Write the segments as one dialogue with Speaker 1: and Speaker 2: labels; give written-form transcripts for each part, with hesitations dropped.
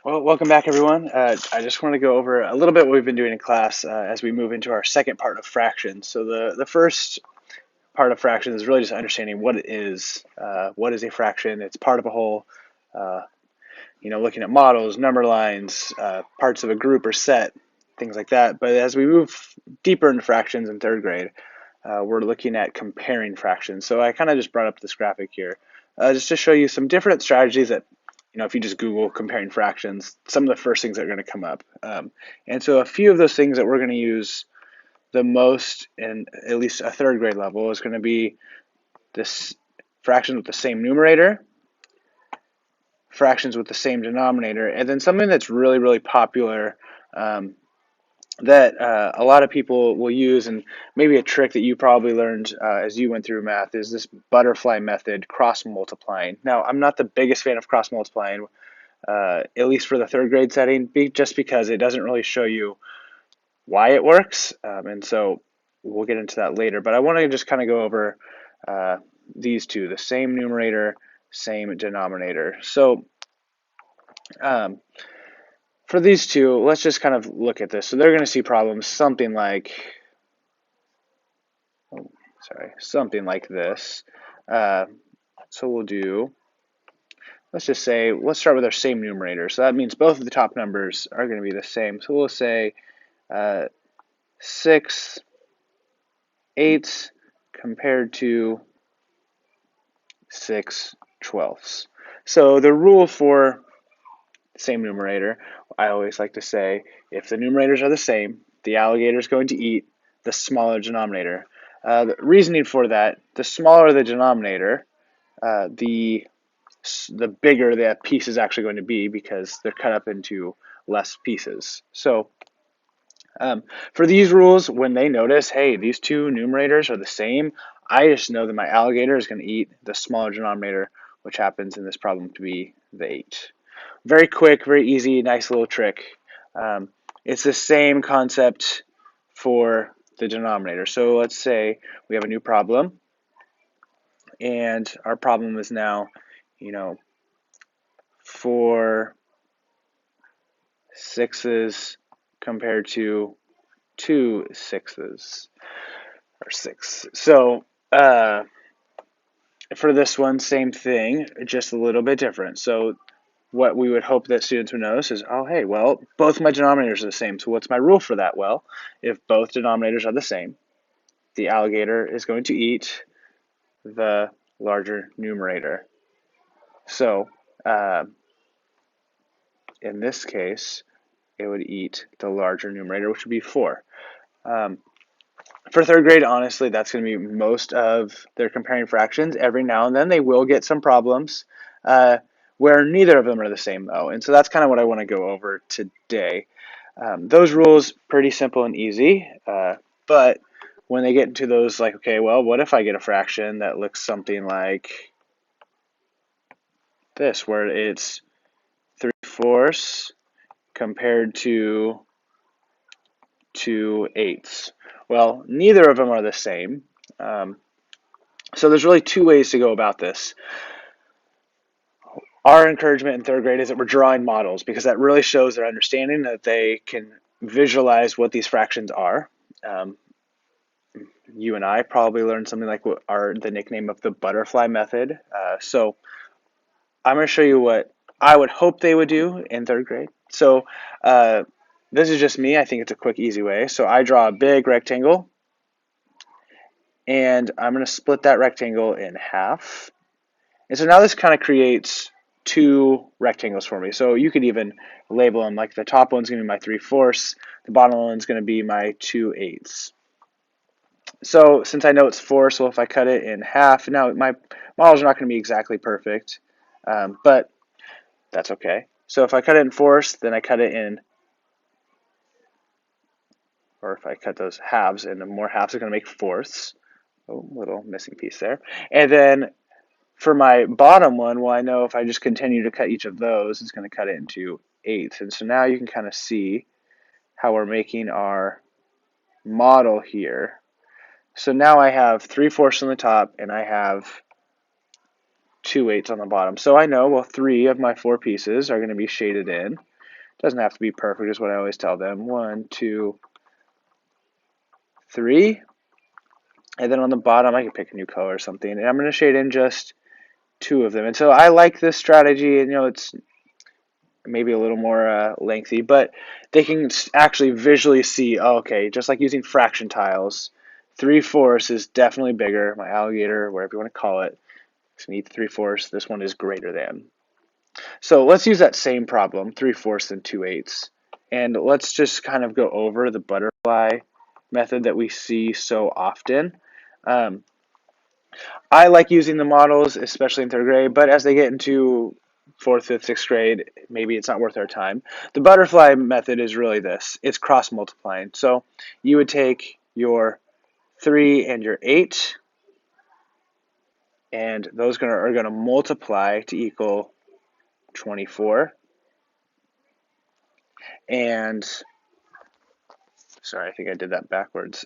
Speaker 1: Well, welcome back, everyone. I just want to go over a little bit what we've been doing in class as we move into our second part of fractions. So the first part of fractions is really just understanding what it is. What is a fraction? It's part of a whole. Uh, looking at models, number lines, parts of a group or set, things like that. But as we move deeper into fractions in third grade, we're looking at comparing fractions. So I kind of just brought up this graphic here just to show you some different strategies that, if you just Google comparing fractions, some of the first things that are going to come up. And so a few of those things that we're going to use the most in at least a third grade level is going to be this fractions with the same numerator, fractions with the same denominator, and then something that's really, really popular um, that a lot of people will use, and maybe a trick that you probably learned as you went through math, is this butterfly method, cross multiplying. Now, I'm not the biggest fan of cross multiplying, at least for the third grade setting, just because it doesn't really show you why it works, and so we'll get into that later. But I want to just kind of go over uh, these two, the same numerator, same denominator. So um, for these two, let's just kind of look at this. So they're going to see problems something like, something like this. Uh, so we'll do, let's just say, let's start with our same numerator. So that means both of the top numbers are going to be the same. So we'll say 6/8 compared to 6/12. So the rule for same numerator, I always like to say, if the numerators are the same, the alligator is going to eat the smaller denominator. The reasoning for that, the smaller the denominator, the bigger that piece is actually going to be because they're cut up into less pieces. So for these rules, when they notice, hey, these two numerators are the same, I just know that my alligator is going to eat the smaller denominator, which happens in this problem to be the 8. Very quick, very easy, nice little trick. Um, it's the same concept for the denominator. So let's say we have a new problem, and our problem is now, 4/6 compared to 2/6 or 6. So for this one, same thing, just a little bit different. So what we would hope that students would notice is, oh, hey, well, both my denominators are the same. So what's my rule for that? Well, if both denominators are the same, the alligator is going to eat the larger numerator. So in this case, it would eat the larger numerator, which would be 4. Um, for third grade, honestly, that's going to be most of their comparing fractions. Every now and then they will get some problems where neither of them are the same, though. And so that's kind of what I want to go over today. Those rules, pretty simple and easy, but when they get into those, like, okay, well, what if I get a fraction that looks something like this, where it's 3/4 compared to 2/8? Well, neither of them are the same. So there's really two ways to go about this. Our encouragement in third grade is that we're drawing models because that really shows their understanding that they can visualize what these fractions are. Um, you and I probably learned something like what are the nickname of the butterfly method. So I'm going to show you what I would hope they would do in third grade. So this is just me. I think it's a quick, easy way. So I draw a big rectangle, and I'm going to split that rectangle in half. And so now this kind of creates two rectangles for me. So you could even label them, like the top one's going to be my 3/4, the bottom one's going to be my 2/8. So since I know it's 4, so if I cut it in half, now my models are not going to be exactly perfect, but that's okay. So if I cut it in fourths, then I cut it in, or if I cut those halves into more halves, are going to make fourths. Oh, little missing piece there. And then for my bottom one, well, I know if I just continue to cut each of those, it's going to cut it into eighths. And so now you can kind of see how we're making our model here. So now I have 3/4 on the top, and I have 2/8 on the bottom. So I know, well, 3 of my 4 pieces are going to be shaded in. Doesn't have to be perfect, is what I always tell them. 1, 2, 3. And then on the bottom, I can pick a new color or something. And I'm going to shade in just 2 of them. And so I like this strategy. And, it's maybe a little more lengthy, but they can actually visually see, oh, okay, just like using fraction tiles, 3/4 is definitely bigger. My alligator, whatever you want to call it, is going to eat 3/4. This one is greater than. So let's use that same problem, 3/4 and 2/8. And let's just kind of go over the butterfly method that we see so often. Um, I like using the models, especially in third grade, but as they get into fourth, fifth, sixth grade, maybe it's not worth our time. The butterfly method is really this. It's cross multiplying. So you would take your 3 and your 8, and those are going to multiply to equal 24. And, sorry, I think I did that backwards.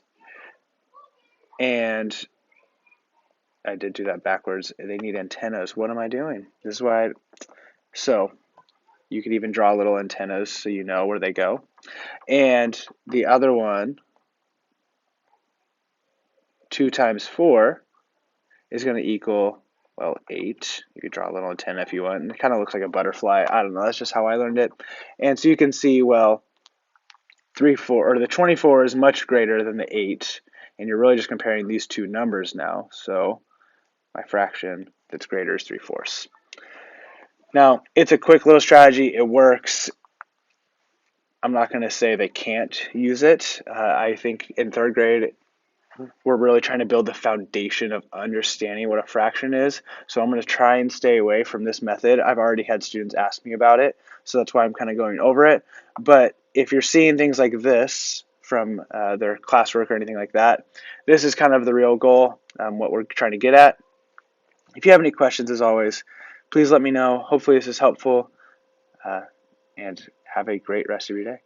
Speaker 1: And I did do that backwards. They need antennas. What am I doing? This is why. So you could even draw little antennas so you know where they go. And the other one, 2 times 4, is going to equal, well, 8. You could draw a little antenna if you want. It kind of looks like a butterfly. I don't know. That's just how I learned it. And so you can see, well, the 24 is much greater than the 8. And you're really just comparing these two numbers now. So my fraction that's greater is 3/4. Now, it's a quick little strategy. It works. I'm not going to say they can't use it. I think in third grade, we're really trying to build the foundation of understanding what a fraction is. So I'm going to try and stay away from this method. I've already had students ask me about it, so that's why I'm kind of going over it. But if you're seeing things like this from their classwork or anything like that, this is kind of the real goal, what we're trying to get at. If you have any questions, as always, please let me know. Hopefully this is helpful, and have a great rest of your day.